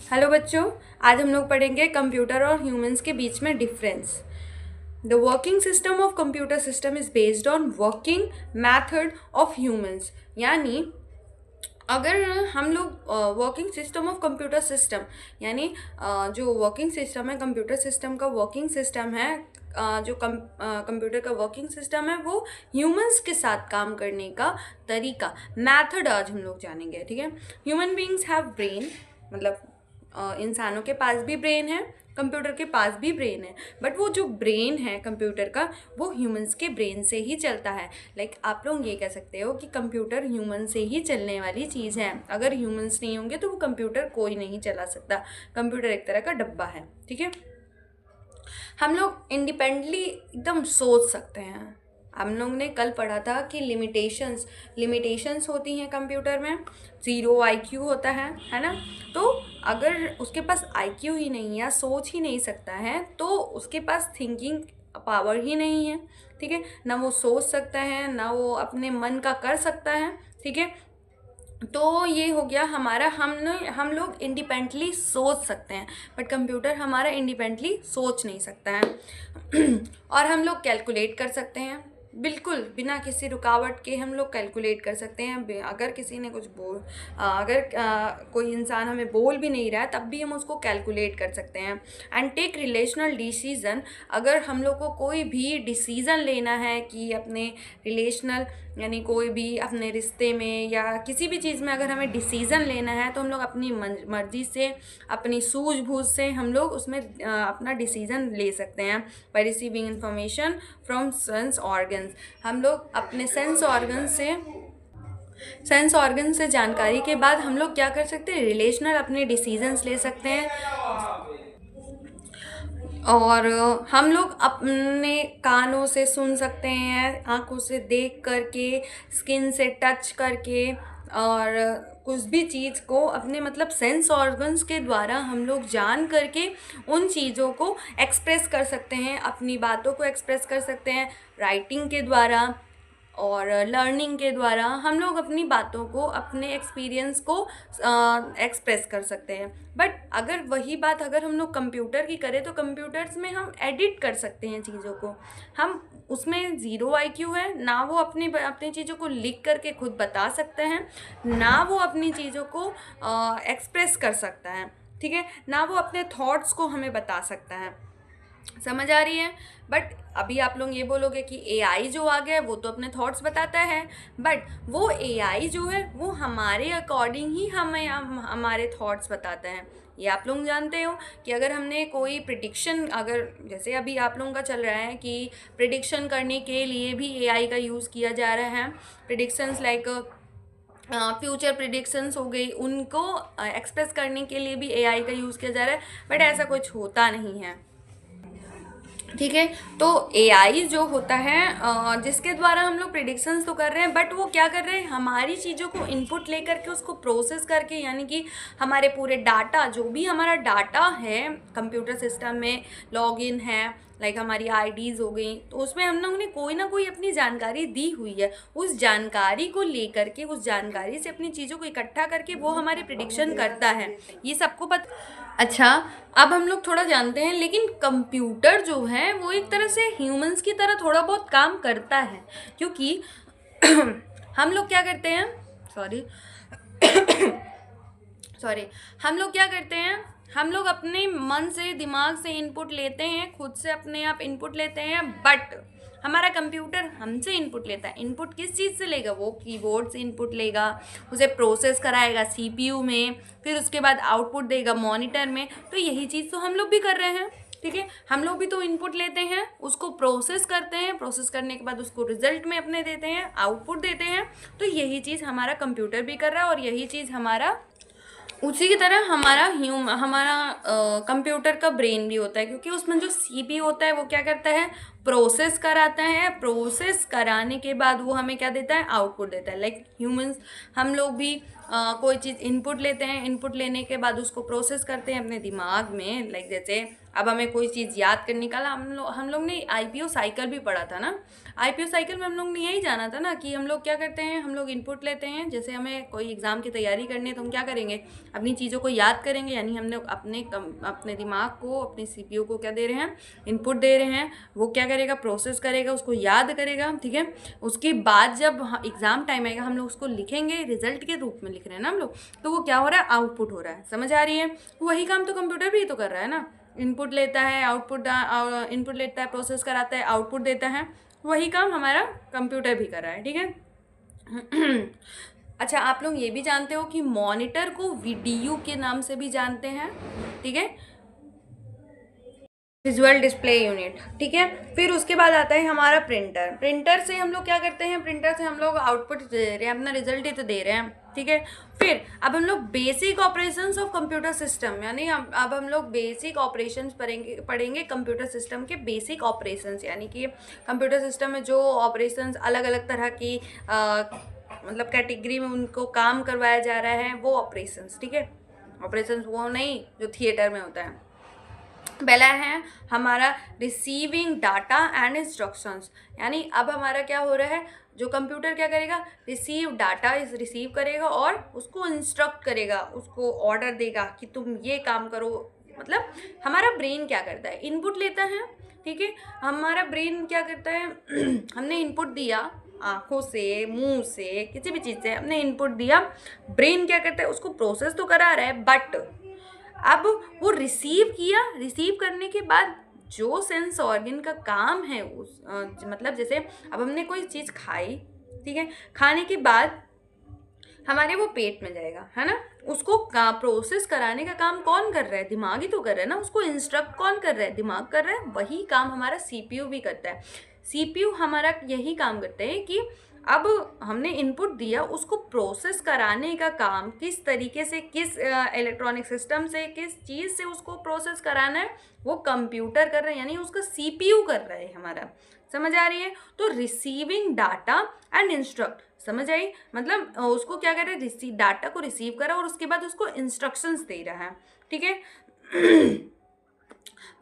Hello बच्चों, आज हम लोग पढ़ेंगे कंप्यूटर और ह्यूमंस के बीच में difference. The working system of computer system is based on working method of humans. यानी अगर हम लोग working system of computer system यानी जो वर्किंग सिस्टम है कंप्यूटर सिस्टम का वर्किंग सिस्टम है, जो कंप्यूटर का वर्किंग सिस्टम है वो ह्यूमंस के साथ काम करने का तरीका मैथड आज हम लोग जानेंगे। ठीक है, ह्यूमन बींग्स हैव ब्रेन, मतलब इंसानों के पास भी ब्रेन है, कंप्यूटर के पास भी ब्रेन है, बट वो जो ब्रेन है कंप्यूटर का वो ह्यूमंस के ब्रेन से ही चलता है। आप लोग ये कह सकते हो कि कंप्यूटर ह्यूमन से ही चलने वाली चीज़ है। अगर ह्यूमंस नहीं होंगे तो वो कंप्यूटर कोई नहीं चला सकता। कंप्यूटर एक तरह का डब्बा है। ठीक है, हम लोग इंडिपेंडेंटली एकदम सोच सकते हैं। हम लोग ने कल पढ़ा था कि लिमिटेशंस होती हैं कंप्यूटर में। 0 IQ होता है ना। तो अगर उसके पास IQ ही नहीं है या सोच ही नहीं सकता है तो उसके पास थिंकिंग पावर ही नहीं है। ठीक है, ना वो सोच सकता है ना वो अपने मन का कर सकता है। ठीक है, तो ये हो गया हमारा, हम लोग इंडिपेंडेंटली सोच सकते हैं बट कंप्यूटर हमारा इंडिपेंडेंटली सोच नहीं सकता है। और हम लोग कैलकुलेट कर सकते हैं, बिल्कुल बिना किसी रुकावट के हम लोग कैलकुलेट कर सकते हैं। अगर किसी ने कुछ कोई इंसान हमें बोल भी नहीं रहा है तब भी हम उसको कैलकुलेट कर सकते हैं। एंड टेक रिलेशनल डिसीजन, अगर हम लोग को कोई भी डिसीज़न लेना है कि अपने रिलेशनल यानी कोई भी अपने रिश्ते में या किसी भी चीज़ में अगर हमें डिसीज़न लेना है तो हम लोग अपनी मर्जी से, अपनी सूझबूझ से हम लोग उसमें अपना डिसीज़न ले सकते हैं। By receiving information from sense organs, हम लोग अपने सेंस ऑर्गन से जानकारी के बाद हम लोग क्या कर सकते हैं, रिलेशनल अपने डिसीजंस ले सकते हैं। और हम लोग अपने कानों से सुन सकते हैं, आँखों से देख करके, स्किन से टच करके, और कुछ भी चीज़ को अपने मतलब सेंस ऑर्गन्स के द्वारा हम लोग जान करके उन चीज़ों को एक्सप्रेस कर सकते हैं, अपनी बातों को एक्सप्रेस कर सकते हैं राइटिंग के द्वारा और लर्निंग के द्वारा। हम लोग अपनी बातों को, अपने एक्सपीरियंस को एक्सप्रेस कर सकते हैं। बट अगर वही बात अगर हम लोग कंप्यूटर की करें तो कंप्यूटर्स में हम एडिट कर सकते हैं चीज़ों को। हम उसमें 0 IQ है, ना वो अपनी चीज़ों को लिख करके खुद बता सकते हैं, ना वो अपनी चीज़ों को एक्सप्रेस कर सकता है। ठीक है, ना वो अपने थॉट्स को हमें बता सकता है। समझ आ रही है? बट अभी आप लोग ये बोलोगे कि AI जो आ गया है वो तो अपने थॉट्स बताता है, बट वो AI जो है वो हमारे अकॉर्डिंग ही हमारे थॉट्स बताता है। ये आप लोग जानते हो कि अगर हमने कोई प्रिडिक्शन, अगर जैसे अभी आप लोगों का चल रहा है कि प्रिडिक्शन करने के लिए भी AI का यूज़ किया जा रहा है। प्रिडिक्शंस लाइक फ्यूचर प्रिडिक्शंस हो गई, उनको एक्सप्रेस करने के लिए भी AI का यूज़ किया जा रहा है, बट ऐसा कुछ होता नहीं है। ठीक है, तो AI जो होता है जिसके द्वारा हम लोग प्रिडिक्शंस तो कर रहे हैं, बट वो क्या कर रहे हैं, हमारी चीज़ों को इनपुट लेकर के उसको प्रोसेस करके, यानी कि हमारे पूरे डाटा, जो भी हमारा डाटा है कंप्यूटर सिस्टम में लॉगिन है, हमारी IDs हो गई, तो उसमें हम लोगों ने कोई ना कोई अपनी जानकारी दी हुई है। उस जानकारी को लेकर के, उस जानकारी से अपनी चीज़ों को इकट्ठा करके वो हमारे प्रिडिक्शन करता है। ये सबको पता। अच्छा, अब हम लोग थोड़ा जानते हैं, लेकिन कंप्यूटर जो है वो एक तरह से ह्यूमंस की तरह थोड़ा बहुत काम करता है, क्योंकि हम लोग क्या करते हैं, सॉरी हम लोग क्या करते हैं, हम लोग अपने मन से, दिमाग से इनपुट लेते हैं, खुद से अपने आप इनपुट लेते हैं, बट हमारा कंप्यूटर हमसे इनपुट लेता है। इनपुट किस चीज़ से लेगा, वो कीबोर्ड से इनपुट लेगा, उसे प्रोसेस कराएगा CPU में, फिर उसके बाद आउटपुट देगा मॉनिटर में। तो यही चीज़ तो हम लोग भी कर रहे हैं। ठीक है, हम लोग भी तो इनपुट लेते हैं, उसको प्रोसेस करते हैं, प्रोसेस करने के बाद उसको रिजल्ट में अपने देते हैं, आउटपुट देते हैं। तो यही चीज़ हमारा कंप्यूटर भी कर रहा है और यही चीज़ हमारा, उसी की तरह हमारा कंप्यूटर का ब्रेन भी होता है, क्योंकि उसमें जो CPU होता है वो क्या करता है, प्रोसेस कराता है। प्रोसेस कराने के बाद वो हमें क्या देता है, आउटपुट देता है। ह्यूमंस, हम लोग भी कोई चीज़ इनपुट लेते हैं, इनपुट लेने के बाद उसको प्रोसेस करते हैं अपने दिमाग में। लाइक जैसे अब हमें कोई चीज़ याद करने का, हम लोग ने आईपीओ साइकिल भी पढ़ा था ना। आईपीओ साइकिल में हम लोग ने यही जाना था ना कि हम लोग क्या करते हैं, हम लोग इनपुट लेते हैं। जैसे हमें कोई एग्ज़ाम की तैयारी करनी है तो हम क्या करेंगे, अपनी चीज़ों को याद करेंगे, यानी हम लोग अपने दिमाग को, अपने सीपीयू को क्या दे रहे हैं, इनपुट दे रहे हैं। वो क्या करेगा, प्रोसेस करेगा, उसको याद करेगा, ठीक है। उसके बाद जब एग्ज़ाम टाइम आएगा हम लोग उसको लिखेंगे, रिजल्ट के रूप में लिख रहे हैं ना हम लोग, तो वो क्या हो रहा है, आउटपुट हो रहा है। समझ आ रही है? वही काम तो कंप्यूटर भी तो कर रहा है ना। इनपुट लेता है, इनपुट लेता है, प्रोसेस कराता है, आउटपुट देता है। वही काम हमारा कंप्यूटर भी कर रहा है, ठीक है। अच्छा, आप लोग ये भी जानते हो कि मॉनिटर को वीडीयू के नाम से भी जानते हैं, ठीक है, विजुअल डिस्प्ले यूनिट, ठीक है। फिर उसके बाद आता है हमारा प्रिंटर। प्रिंटर से हम लोग क्या करते हैं, प्रिंटर से हम लोग आउटपुट दे रहे हैं, अपना रिजल्ट ही तो दे रहे हैं, ठीक है। फिर अब हम लोग basic operations of computer system, यानी अब हम लोग बेसिक ऑपरेशंस पढ़ेंगे कंप्यूटर सिस्टम के बेसिक ऑपरेशंस, यानी कि कंप्यूटर सिस्टम में जो ऑपरेशंस अलग अलग तरह की मतलब कैटेगरी में उनको काम करवाया जा रहा है, वो ऑपरेशंस, ठीक है। ऑपरेशंस वो नहीं जो थिएटर में होता है। पहला है हमारा रिसीविंग डाटा एंड इंस्ट्रक्शंस, यानी अब हमारा क्या हो रहा है, जो कंप्यूटर क्या करेगा, रिसीव डाटा रिसीव करेगा और उसको इंस्ट्रक्ट करेगा, उसको ऑर्डर देगा कि तुम ये काम करो। मतलब हमारा ब्रेन क्या करता है, इनपुट लेता है, ठीक है। हमारा ब्रेन क्या करता है, हमने इनपुट दिया, आँखों से, मुंह से, किसी भी चीज़ से हमने इनपुट दिया, ब्रेन क्या करता है, उसको प्रोसेस तो करा रहा है, बट अब वो रिसीव किया, रिसीव करने के बाद जो सेंस ऑर्गन का काम है उस मतलब जैसे अब हमने कोई चीज़ खाई, ठीक है, खाने के बाद हमारे वो पेट में जाएगा, है ना। उसको प्रोसेस कराने का काम कौन कर रहा है, दिमाग ही तो कर रहा है ना। उसको इंस्ट्रक्ट कौन कर रहा है, दिमाग कर रहा है। वही काम हमारा सीपीयू भी करता है। सीपीयू हमारा यही काम करता है कि अब हमने इनपुट दिया, उसको प्रोसेस कराने का काम किस तरीके से, किस इलेक्ट्रॉनिक सिस्टम से, किस चीज़ से उसको प्रोसेस कराना है, वो कंप्यूटर कर रहा है, यानी उसका सीपीयू कर रहा है हमारा। समझ आ रही है? तो रिसीविंग डाटा एंड इंस्ट्रक्ट, समझ आई? मतलब उसको क्या कर रहा है, डाटा को रिसीव करा और उसके बाद उसको इंस्ट्रक्शंस दे रहा है, ठीक है।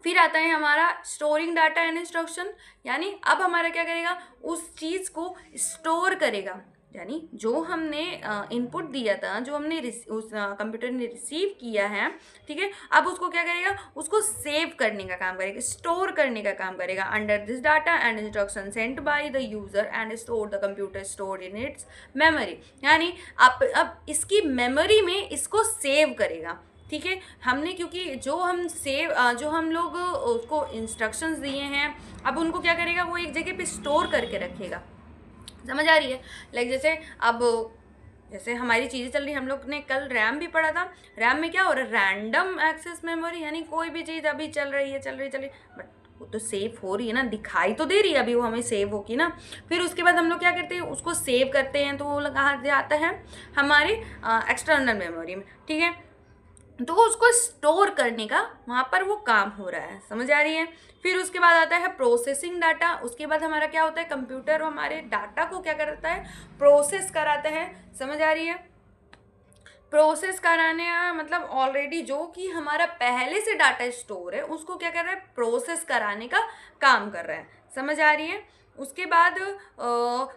फिर आता है हमारा स्टोरिंग डाटा एंड इंस्ट्रक्शन, यानी अब हमारा क्या करेगा, उस चीज़ को स्टोर करेगा। यानी जो हमने इनपुट दिया था, जो हमने उस कंप्यूटर ने रिसीव किया है, ठीक है, अब उसको क्या करेगा, उसको सेव करने का काम करेगा, स्टोर करने का काम करेगा। Under this data and instruction sent by the user and store the computer store in its memory, यानी अब इसकी मेमोरी में इसको सेव करेगा, ठीक है। हमने क्योंकि जो हम लोग उसको इंस्ट्रक्शंस दिए हैं, अब उनको क्या करेगा, वो एक जगह पे स्टोर करके रखेगा। समझ आ रही है? लाइक जैसे हमारी चीज़ें चल रही है, हम लोग ने कल रैम भी पढ़ा था। रैम में क्या हो रहा है, रैंडम एक्सेस मेमोरी, यानी कोई भी चीज़ अभी चल रही है, बट वो तो सेव हो रही है ना, दिखाई तो दे रही है, अभी वो हमें सेव होगी ना। फिर उसके बाद हम लोग क्या करते हैं, उसको सेव करते हैं, तो वो कहाँ जाता है, हमारे एक्सटर्नल मेमोरी में, ठीक है। तो उसको स्टोर करने का वहाँ पर वो काम हो रहा है। समझ आ रही है? फिर उसके बाद आता है प्रोसेसिंग डाटा। उसके बाद हमारा क्या होता है, कंप्यूटर हमारे डाटा को क्या करता है, प्रोसेस कराता है। समझ आ रही है? प्रोसेस कराने का मतलब ऑलरेडी जो कि हमारा पहले से डाटा स्टोर है, उसको क्या कर रहा है, प्रोसेस कराने का काम कर रहा है। समझ आ रही है? उसके बाद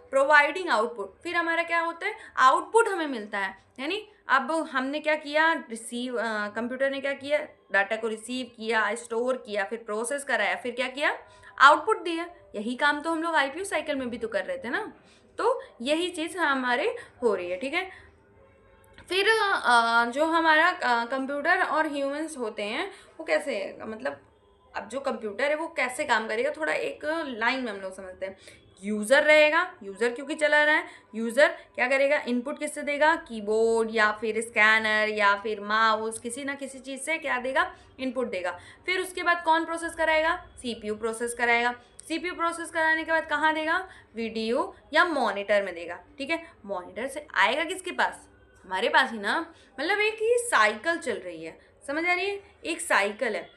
प्रोवाइडिंग आउटपुट, फिर हमारा क्या होता है, आउटपुट हमें मिलता है। यानी अब हमने क्या किया, कंप्यूटर ने क्या किया, डाटा को रिसीव किया, स्टोर किया, फिर प्रोसेस कराया, फिर क्या किया, आउटपुट दिया। यही काम तो हम लोग आईपीयू साइकिल में भी तो कर रहे थे ना। तो यही चीज़ हमारे हो रही है, ठीक है। फिर जो हमारा कंप्यूटर और ह्यूमंस होते हैं वो कैसे, मतलब अब जो कंप्यूटर है वो कैसे काम करेगा, थोड़ा एक लाइन में हम लोग समझते हैं। यूज़र रहेगा, यूज़र क्योंकि चला रहा है, यूज़र क्या करेगा, इनपुट किससे देगा, कीबोर्ड या फिर स्कैनर या फिर माउस, किसी ना किसी चीज़ से क्या देगा, इनपुट देगा। फिर उसके बाद कौन प्रोसेस कराएगा, सीपीयू प्रोसेस कराएगा। सीपीयू प्रोसेस कराने के बाद कहाँ देगा, वीडियो या मॉनिटर में देगा, ठीक है। मॉनिटर से आएगा किसके पास, हमारे पास ही ना। मतलब एक ही साइकिल चल रही है। समझ आ रही है? एक साइकिल है।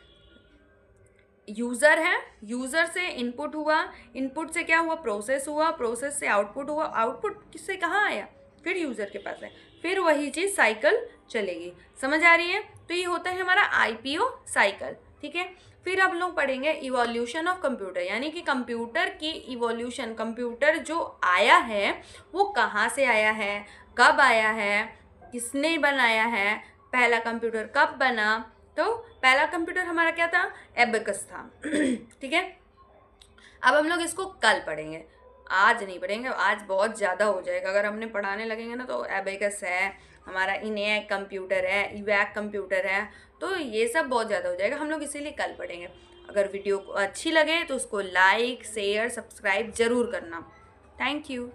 यूज़र है, यूज़र से इनपुट हुआ, इनपुट से क्या हुआ, प्रोसेस हुआ, प्रोसेस से आउटपुट हुआ, आउटपुट किससे कहाँ आया, फिर यूज़र के पास है। फिर वही चीज़ साइकिल चलेगी। समझ आ रही है? तो ये होता है हमारा IPO साइकिल, ठीक है। फिर अब लोग पढ़ेंगे इवोल्यूशन ऑफ कंप्यूटर, यानी कि कंप्यूटर की इवोल्यूशन, कंप्यूटर जो आया है वो कहाँ से आया है, कब आया है, किसने बनाया है, पहला कंप्यूटर कब बना। तो पहला कंप्यूटर हमारा क्या था, एबेकस था ठीक है। अब हम लोग इसको कल पढ़ेंगे, आज नहीं पढ़ेंगे, आज बहुत ज़्यादा हो जाएगा। अगर हमने पढ़ाने लगेंगे ना तो एबेकस है हमारा, इनैक कंप्यूटर है, इवैक कंप्यूटर है, तो ये सब बहुत ज़्यादा हो जाएगा। हम लोग इसीलिए कल पढ़ेंगे। अगर वीडियो को अच्छी लगे तो उसको लाइक शेयर सब्सक्राइब ज़रूर करना। Thank you.